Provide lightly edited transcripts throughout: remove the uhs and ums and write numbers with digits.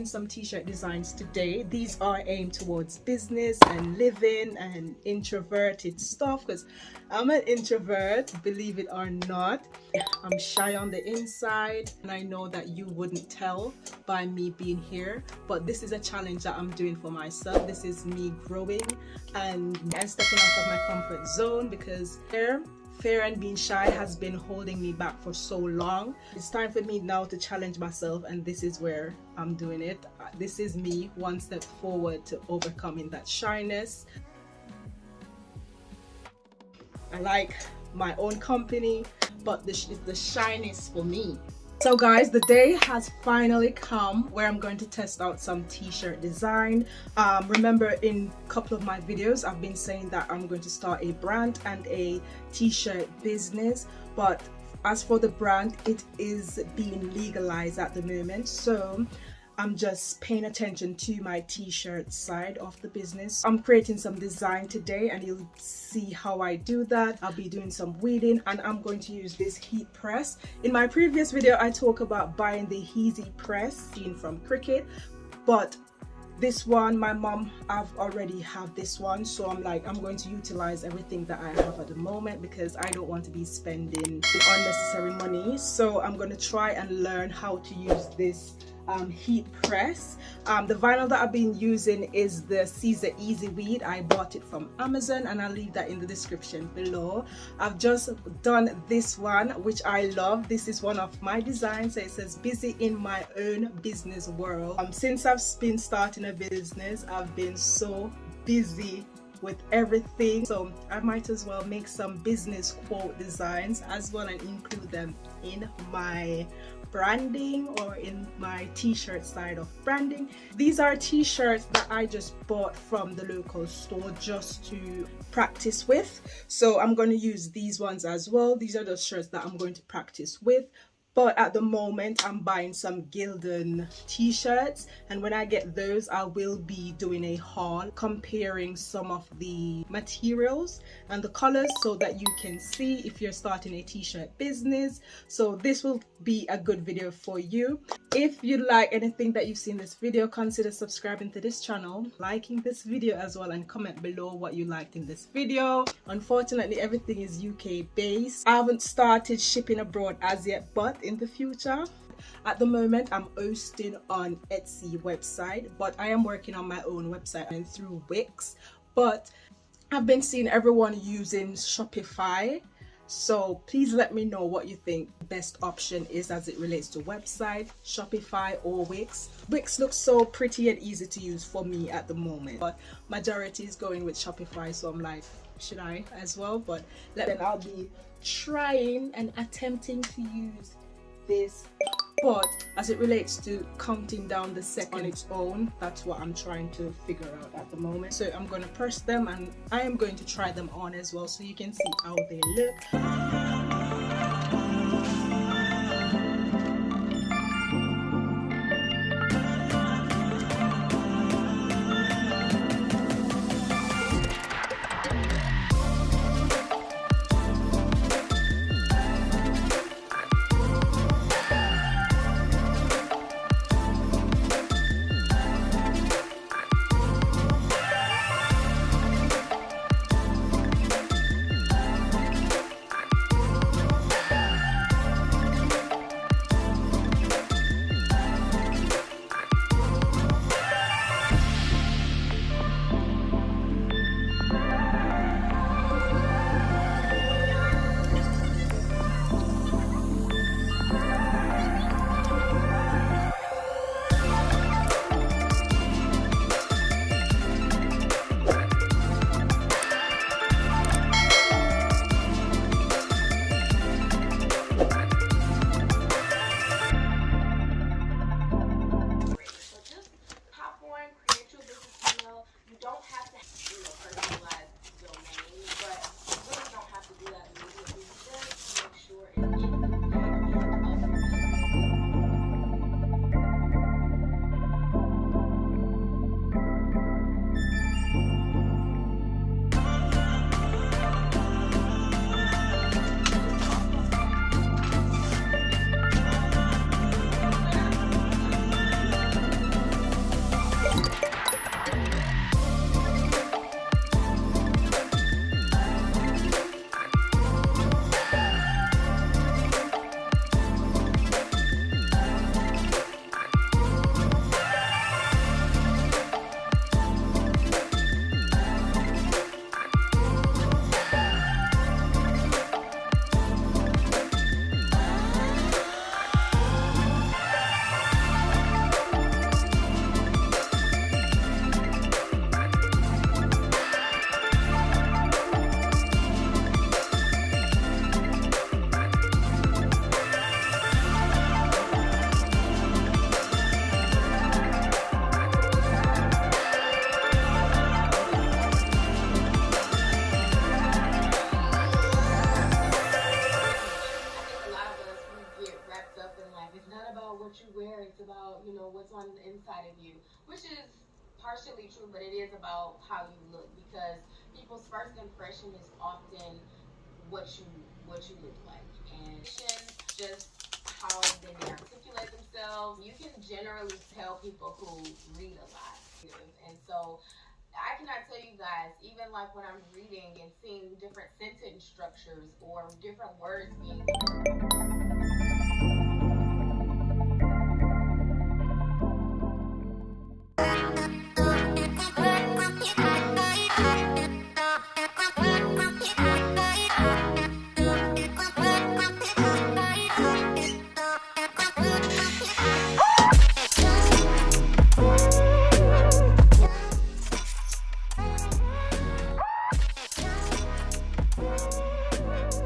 creating some t-shirt designs today. These are aimed towards business and living and introverted stuff, because I'm an introvert, believe it or not. I'm shy on the inside, and I know that you wouldn't tell by me being here, but this is a challenge that I'm doing for myself. This is me growing and stepping out of my comfort zone, because fear and being shy has been holding me back for so long. It's time for me now to challenge myself, and this is where I'm doing it. This is me one step forward to overcoming that shyness. I like my own company, but the shyness for me. So guys, the day has finally come where I'm going to test out some t-shirt design. Remember, in a couple of my videos I've been saying that I'm going to start a brand and a t-shirt business, but as for the brand, it is being legalized at the moment, so I'm just paying attention to my t-shirt side of the business. I'm creating some design today, and you'll see how I do that. I'll be doing some weeding, and I'm going to use this heat press. In my previous video, I talked about buying the Easy Press from Cricut, but this one, my mom, I've already have this one, so I'm going to utilize everything that I have at the moment, because I don't want to be spending unnecessary money. So I'm going to try and learn how to use this heat press. The vinyl that I've been using is the Caesar Easy Weed. I bought it from Amazon, and I'll leave that in the description below. I've just done this one, which I love. This is one of my designs. So it says busy in my own business world. Since I've been starting a business, I've been so busy with everything, so I might as well make some business quote designs as well and include them in my branding or in my t-shirt side of branding. These are t-shirts that I just bought from the local store just to practice with, so I'm going to use these ones as well. These are the shirts that I'm going to practice with. But at the moment, I'm buying some Gildan t-shirts, and when I get those, I will be doing a haul comparing some of the materials and the colors, so that you can see if you're starting a t-shirt business. So this will be a good video for you. If you like anything that you've seen in this video, consider subscribing to this channel, liking this video as well, and comment below what you liked in this video. Unfortunately, everything is UK based. I haven't started shipping abroad as yet, but in the future. At the moment, I'm hosting on Etsy website, but I am working on my own website and through Wix. But I've been seeing everyone using Shopify, so please let me know what you think the best option is as it relates to website, Shopify or Wix. Wix looks so pretty and easy to use for me at the moment, but majority is going with Shopify, so I'm like, should I as well? But then I'll be trying and attempting to use this. But as it relates to counting down the second on its own, that's what I'm trying to figure out at the moment. So I'm going to press them, and I am going to try them on as well, so you can see how they look. on the inside of you, which is partially true, but it is about how you look, because people's first impression is often what you look like, and just how they articulate themselves. You can generally tell people who read a lot, and so I cannot tell you guys, even like when I'm reading and seeing different sentence structures or different words being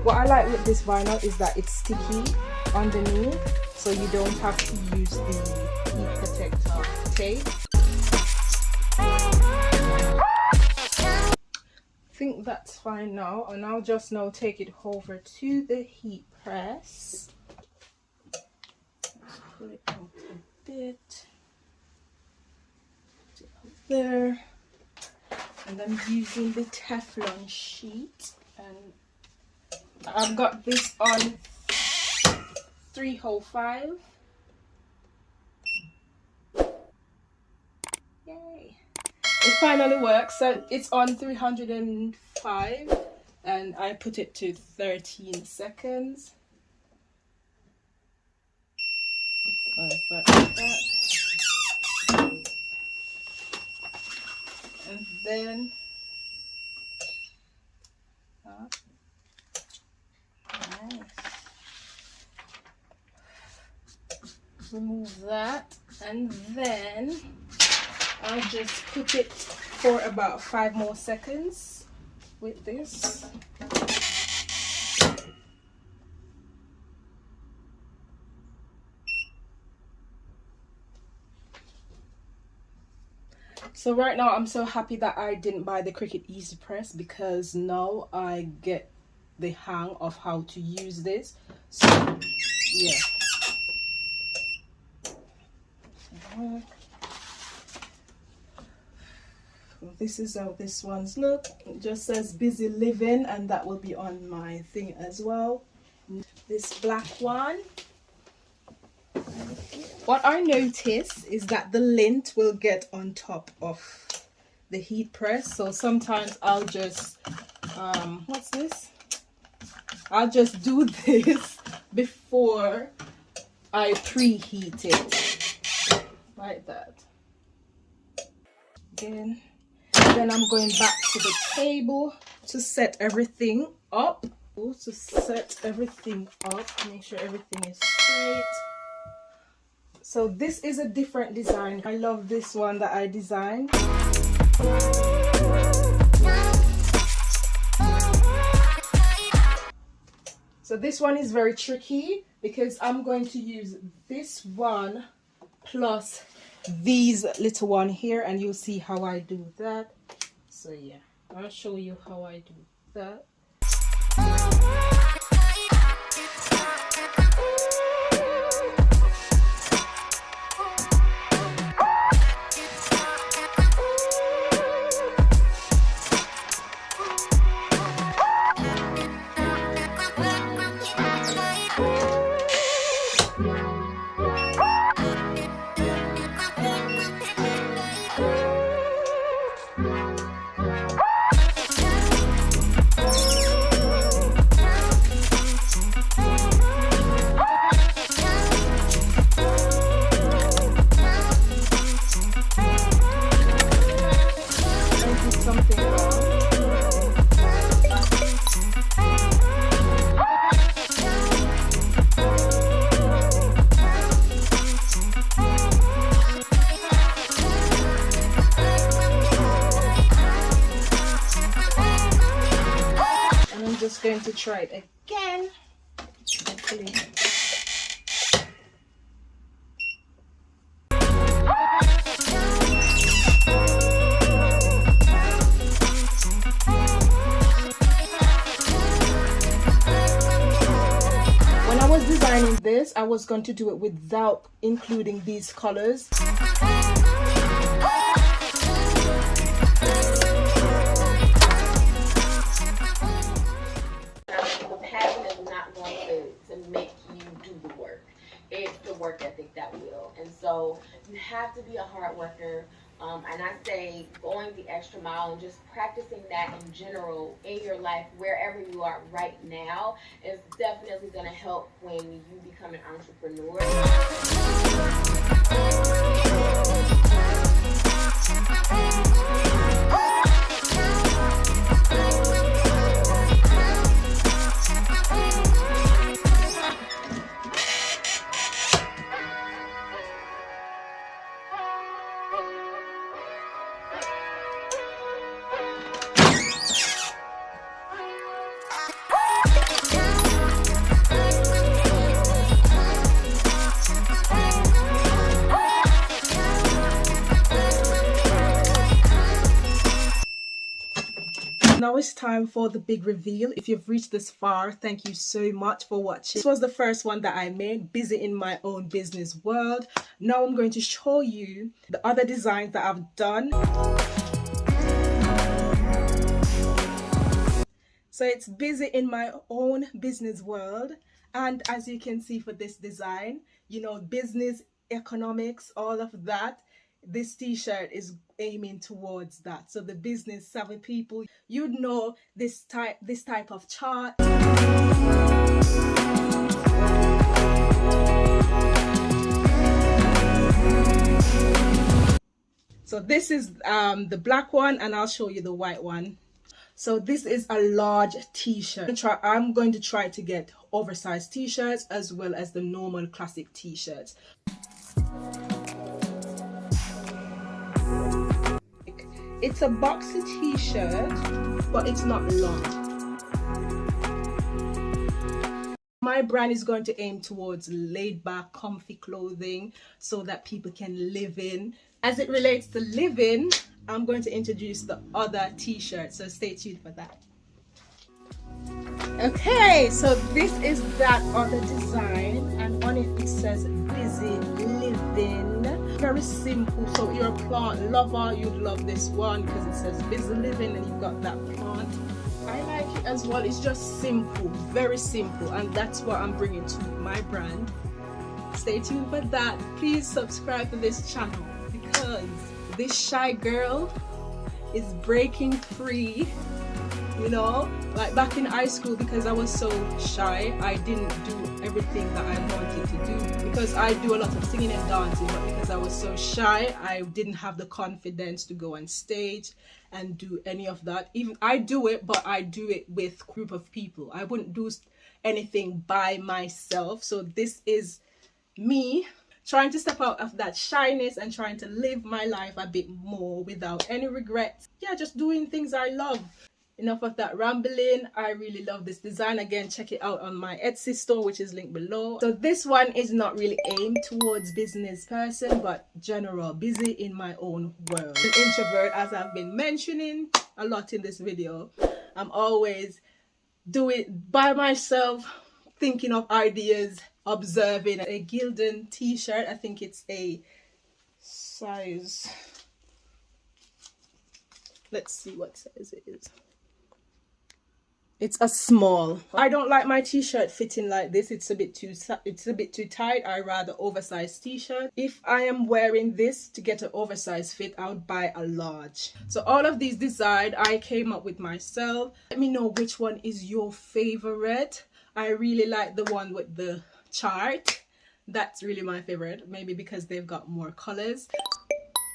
What I like with this vinyl is that it's sticky underneath, so you don't have to use the heat protector tape. I think that's fine now, and I'll just now take it over to the heat press. Let's pull it out a bit. Put it up there. And I'm using the Teflon sheet, and I've got this on 305. Yay! It finally works. So it's on 305, and I put it to 13 seconds. Like that. And then nice. Remove that, and then I'll just put it for about 5 more seconds with this. So right now I'm so happy that I didn't buy the Cricut Easy Press, because now I get the hang of how to use this. So yeah. This is how this one's look. It just says busy living, and that will be on my thing as well. This black one, what I notice is that the lint will get on top of the heat press, so sometimes I'll just what's this, I'll just do this before I preheat it like that. Then I'm going back to the table to set everything up. To set everything up, make sure everything is straight. So this is a different design. I love this one that I designed. So this one is very tricky, because I'm going to use this one plus these little one here, and you'll see how I do that. So yeah, I'll show you how I do that. Going to try it again. Hopefully. When I was designing this. I was going to do it without including these colors. Make you do the work. It's the work ethic that will. And so you have to be a hard worker. And I say going the extra mile and just practicing that in general in your life, wherever you are right now, is definitely going to help when you become an entrepreneur. Now it's time for the big reveal. If you've reached this far, thank you so much for watching. This was the first one that I made, busy in my own business world. Now I'm going to show you the other designs that I've done. So it's busy in my own business world. And as you can see for this design, you know, business, economics, all of that. This t-shirt is aiming towards that. So the business savvy people, you'd know this type of chart. So this is the black one, and I'll show you the white one. So this is a large t-shirt. I'm going to try to get oversized t-shirts as well as the normal classic t-shirts. It's a boxy t-shirt, but it's not long. My brand is going to aim towards laid back, comfy clothing so that people can live in. As it relates to living, I'm going to introduce the other t-shirt, so stay tuned for that. Okay, so this is that other design, and on it it says busy living. Very simple. So if you're a plant lover, you'd love this one because it says busy living and you've got that plant. I like it as well. It's just simple, very simple, and that's what I'm bringing to my brand. Stay tuned for that. Please subscribe to this channel because this shy girl is breaking free. You know, like back in high school, because I was so shy, I didn't do everything that I wanted to do, because I do a lot of singing and dancing, but because I was so shy, I didn't have the confidence to go on stage and do any of that. Even I do it, but I do it with a group of people. I wouldn't do anything by myself. So this is me trying to step out of that shyness and trying to live my life a bit more without any regrets. Yeah, just doing things I love. Enough of that rambling. I really love this design. Again, check it out on my Etsy store, which is linked below. So this one is not really aimed towards business person, but general, busy in my own world. An introvert, as I've been mentioning a lot in this video. I'm always doing it by myself, thinking of ideas, observing. A Gildan t-shirt. I think it's a size. Let's see what size it is. It's a small. I don't like my t-shirt fitting like this. It's a bit too tight. I rather oversized t-shirt. If I am wearing this to get an oversized fit, I would buy a large. So all of these designs I came up with myself. Let me know which one is your favorite. I really like the one with the chart. That's really my favorite. Maybe because they've got more colors.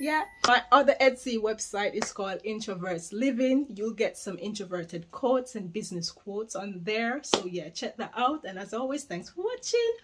Yeah, my other Etsy website is called IntrovertsLivin. You'll get some introverted quotes and business quotes on there. So yeah, check that out. And as always, thanks for watching.